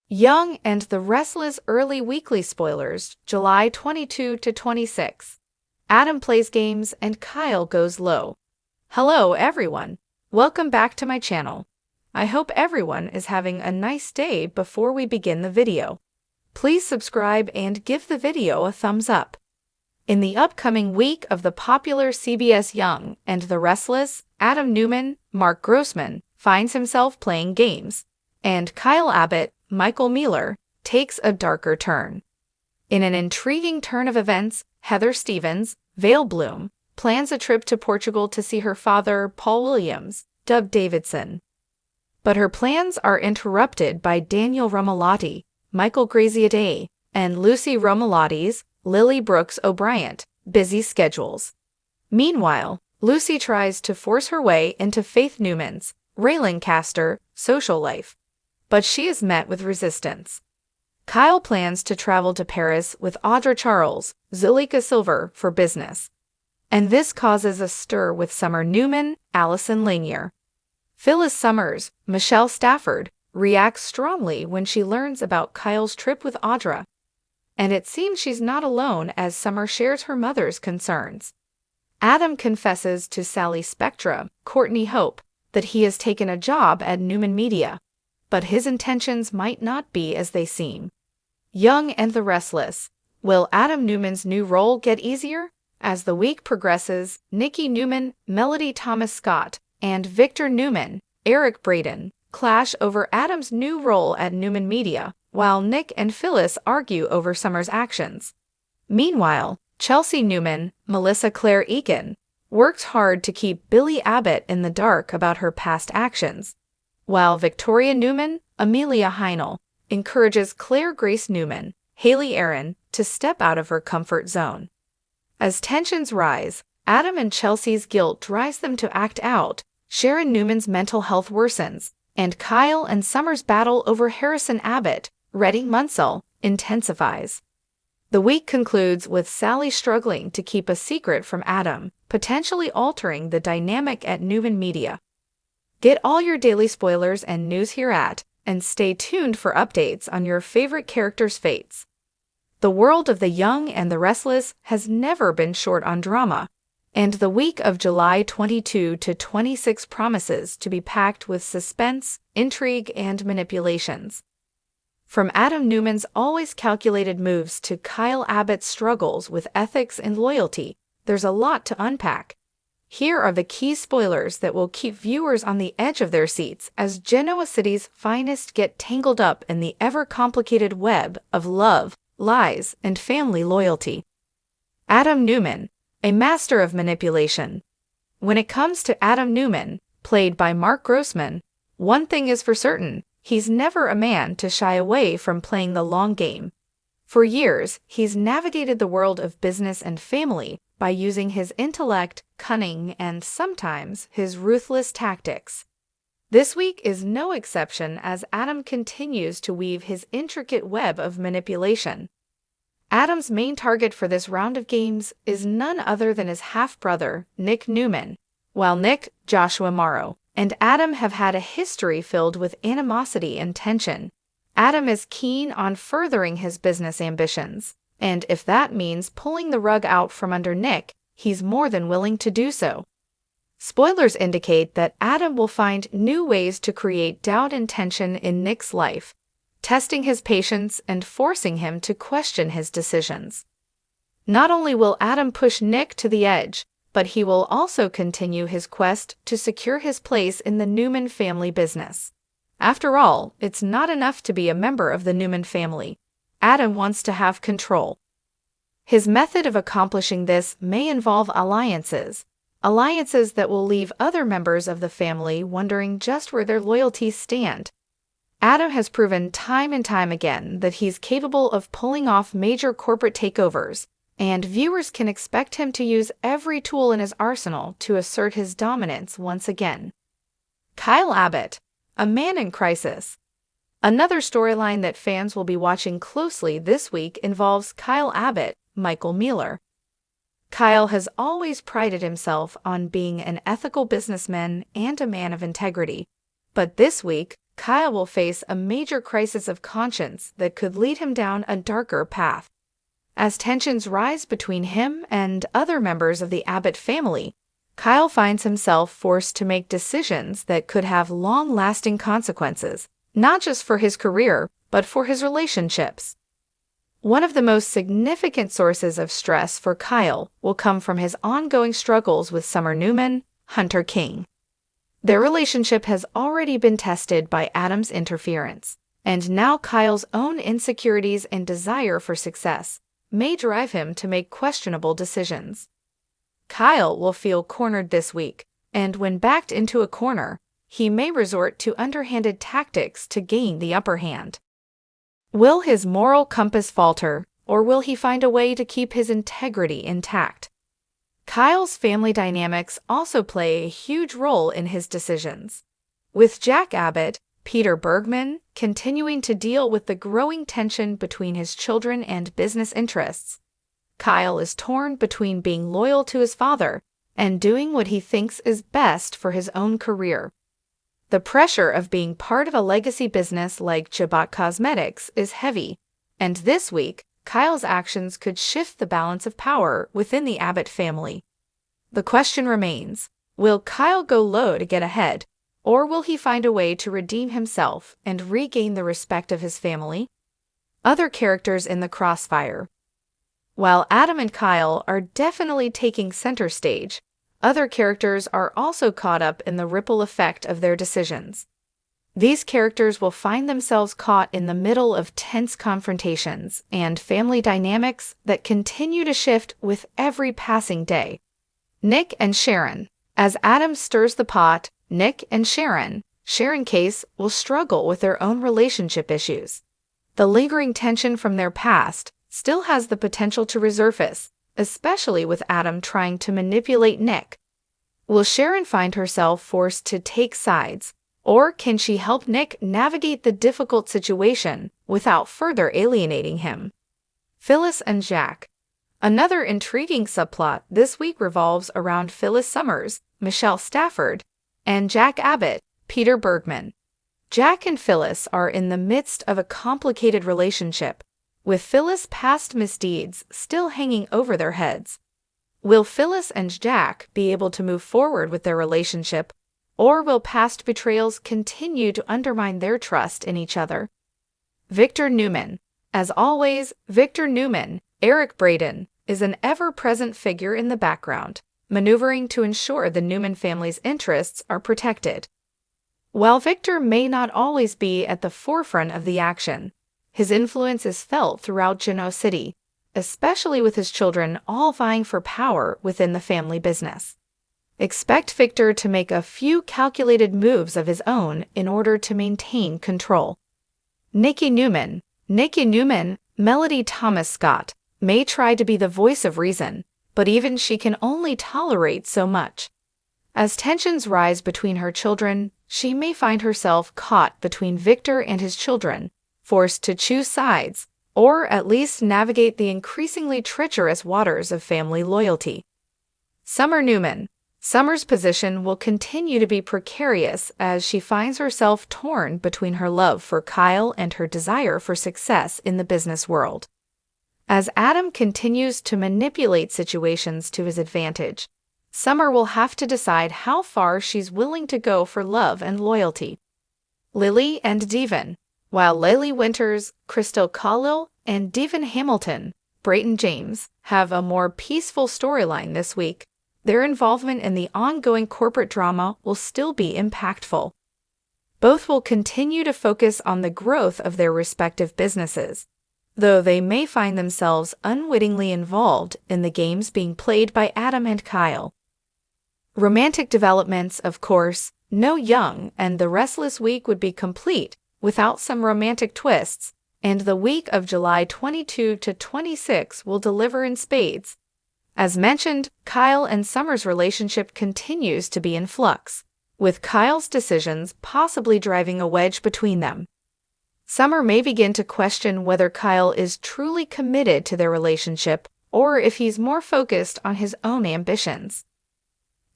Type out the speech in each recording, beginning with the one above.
Young and the Restless early weekly spoilers, July 22 to 26. Adam plays games and Kyle goes low. Hello everyone. Welcome back to my channel. I hope everyone is having a nice day. Before we begin the video, please subscribe and give the video a thumbs up. In the upcoming week of the popular CBS Young and the Restless, Adam Newman, Mark Grossman, finds himself playing games, and Kyle Abbott, Michael Mealer, takes a darker turn. In an intriguing turn of events, Heather Stevens, Vale Bloom, plans a trip to Portugal to see her father, Paul Williams, dubbed Davidson. But her plans are interrupted by Daniel Romalotti, Michael Graziadei, and Lucy Romalotti's Lily Brooks O'Brien busy schedules. Meanwhile, Lucy tries to force her way into Faith Newman's Raylancaster social life, but she is met with resistance. Kyle plans to travel to Paris with Audra Charles, Zuleika Silver for business, and this causes a stir with Summer Newman, Allison Lanier. Phyllis Summers, Michelle Stafford, reacts strongly when she learns about Kyle's trip with Audra, and it seems she's not alone as Summer shares her mother's concerns. Adam confesses to Sally Spectra, Courtney Hope, that he has taken a job at Newman Media, but his intentions might not be as they seem. Young and the Restless. Will Adam Newman's new role get easier? As the week progresses, Nikki Newman, Melody Thomas Scott, and Victor Newman, Eric Braden, clash over Adam's new role at Newman Media, while Nick and Phyllis argue over Summer's actions. Meanwhile, Chelsea Newman, Melissa Claire Eakin, works hard to keep Billy Abbott in the dark about her past actions, while Victoria Newman, Amelia Heinel, encourages Claire Grace Newman, Haley Aaron, to step out of her comfort zone. As tensions rise, Adam and Chelsea's guilt drives them to act out, Sharon Newman's mental health worsens, and Kyle and Summer's battle over Harrison Abbott, Reddy Munsell, intensifies. The week concludes with Sally struggling to keep a secret from Adam, potentially altering the dynamic at Newman Media. Get all your daily spoilers and news here and stay tuned for updates on your favorite characters' fates. The world of the Young and the Restless has never been short on drama, and the week of July 22 to 26 promises to be packed with suspense, intrigue, and manipulations. From Adam Newman's always calculated moves to Kyle Abbott's struggles with ethics and loyalty, there's a lot to unpack. Here are the key spoilers that will keep viewers on the edge of their seats as Genoa City's finest get tangled up in the ever-complicated web of love, lies, and family loyalty. Adam Newman, a master of manipulation. When it comes to Adam Newman, played by Mark Grossman, one thing is for certain: he's never a man to shy away from playing the long game. For years, he's navigated the world of business and family by using his intellect, cunning, and sometimes his ruthless tactics. This week is no exception as Adam continues to weave his intricate web of manipulation. Adam's main target for this round of games is none other than his half-brother, Nick Newman, while Nick, Joshua Morrow, and Adam have had a history filled with animosity and tension. Adam is keen on furthering his business ambitions, and if that means pulling the rug out from under Nick, he's more than willing to do so. Spoilers indicate that Adam will find new ways to create doubt and tension in Nick's life, testing his patience and forcing him to question his decisions. Not only will Adam push Nick to the edge, but he will also continue his quest to secure his place in the Newman family business. After all, it's not enough to be a member of the Newman family. Adam wants to have control. His method of accomplishing this may involve alliances that will leave other members of the family wondering just where their loyalties stand. Adam has proven time and time again that he's capable of pulling off major corporate takeovers, and viewers can expect him to use every tool in his arsenal to assert his dominance once again. Kyle Abbott, a man in crisis. Another storyline that fans will be watching closely this week involves Kyle Abbott, Michael Mealer. Kyle has always prided himself on being an ethical businessman and a man of integrity, but this week, Kyle will face a major crisis of conscience that could lead him down a darker path. As tensions rise between him and other members of the Abbott family, Kyle finds himself forced to make decisions that could have long-lasting consequences, not just for his career, but for his relationships. One of the most significant sources of stress for Kyle will come from his ongoing struggles with Summer Newman, Hunter King. Their relationship has already been tested by Adam's interference, and now Kyle's own insecurities and desire for success may drive him to make questionable decisions. Kyle will feel cornered this week, and when backed into a corner, he may resort to underhanded tactics to gain the upper hand. Will his moral compass falter, or will he find a way to keep his integrity intact? Kyle's family dynamics also play a huge role in his decisions. With Jack Abbott, Peter Bergman continuing to deal with the growing tension between his children and business interests, Kyle is torn between being loyal to his father and doing what he thinks is best for his own career. The pressure of being part of a legacy business like Jabot Cosmetics is heavy, and this week, Kyle's actions could shift the balance of power within the Abbott family. The question remains, will Kyle go low to get ahead, or will he find a way to redeem himself and regain the respect of his family? Other characters in the crossfire. While Adam and Kyle are definitely taking center stage, other characters are also caught up in the ripple effect of their decisions. These characters will find themselves caught in the middle of tense confrontations and family dynamics that continue to shift with every passing day. Nick and Sharon. As Adam stirs the pot, Nick and Sharon Case will struggle with their own relationship issues. The lingering tension from their past still has the potential to resurface, especially with Adam trying to manipulate Nick. Will Sharon find herself forced to take sides, or can she help Nick navigate the difficult situation without further alienating him? Phyllis and Jack. Another intriguing subplot this week revolves around Phyllis Summers, Michelle Stafford, and Jack Abbott, Peter Bergman. Jack and Phyllis are in the midst of a complicated relationship, with Phyllis' past misdeeds still hanging over their heads. Will Phyllis and Jack be able to move forward with their relationship, or will past betrayals continue to undermine their trust in each other? Victor Newman. As always, Victor Newman, Eric Braeden, is an ever-present figure in the background, maneuvering to ensure the Newman family's interests are protected. While Victor may not always be at the forefront of the action, his influence is felt throughout Genoa City, especially with his children all vying for power within the family business. Expect Victor to make a few calculated moves of his own in order to maintain control. Nikki Newman, Melody Thomas Scott, may try to be the voice of reason, but even she can only tolerate so much. As tensions rise between her children, she may find herself caught between Victor and his children, forced to choose sides, or at least navigate the increasingly treacherous waters of family loyalty. Summer Newman. Summer's position will continue to be precarious as she finds herself torn between her love for Kyle and her desire for success in the business world. As Adam continues to manipulate situations to his advantage, Summer will have to decide how far she's willing to go for love and loyalty. Lily and Devon. While Lily Winters, Crystal Cawlil, and Devon Hamilton, Brayton James, have a more peaceful storyline this week, their involvement in the ongoing corporate drama will still be impactful. Both will continue to focus on the growth of their respective businesses, though they may find themselves unwittingly involved in the games being played by Adam and Kyle. Romantic developments, of course, no Young and the Restless Week would be complete without some romantic twists, and the week of July 22 to 26 will deliver in spades. As mentioned, Kyle and Summer's relationship continues to be in flux, with Kyle's decisions possibly driving a wedge between them. Summer may begin to question whether Kyle is truly committed to their relationship or if he's more focused on his own ambitions.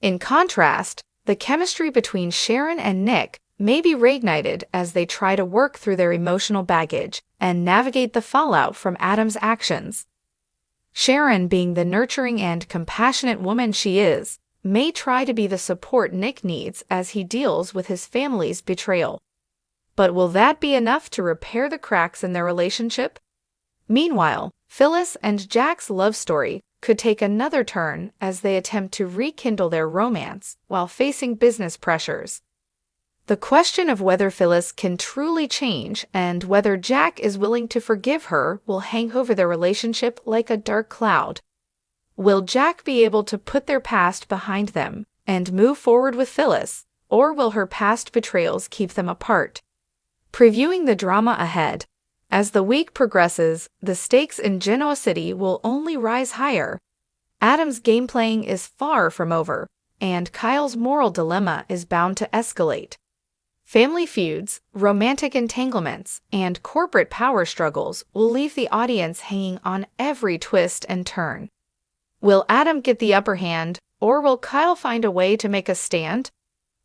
In contrast, the chemistry between Sharon and Nick may be reignited as they try to work through their emotional baggage and navigate the fallout from Adam's actions. Sharon, being the nurturing and compassionate woman she is, may try to be the support Nick needs as he deals with his family's betrayal. But will that be enough to repair the cracks in their relationship? Meanwhile, Phyllis and Jack's love story could take another turn as they attempt to rekindle their romance while facing business pressures. The question of whether Phyllis can truly change and whether Jack is willing to forgive her will hang over their relationship like a dark cloud. Will Jack be able to put their past behind them and move forward with Phyllis, or will her past betrayals keep them apart? Previewing the drama ahead. As the week progresses, the stakes in Genoa City will only rise higher. Adam's game playing is far from over, and Kyle's moral dilemma is bound to escalate. Family feuds, romantic entanglements, and corporate power struggles will leave the audience hanging on every twist and turn. Will Adam get the upper hand, or will Kyle find a way to make a stand?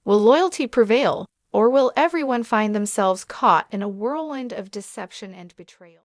Will loyalty prevail, or will everyone find themselves caught in a whirlwind of deception and betrayal?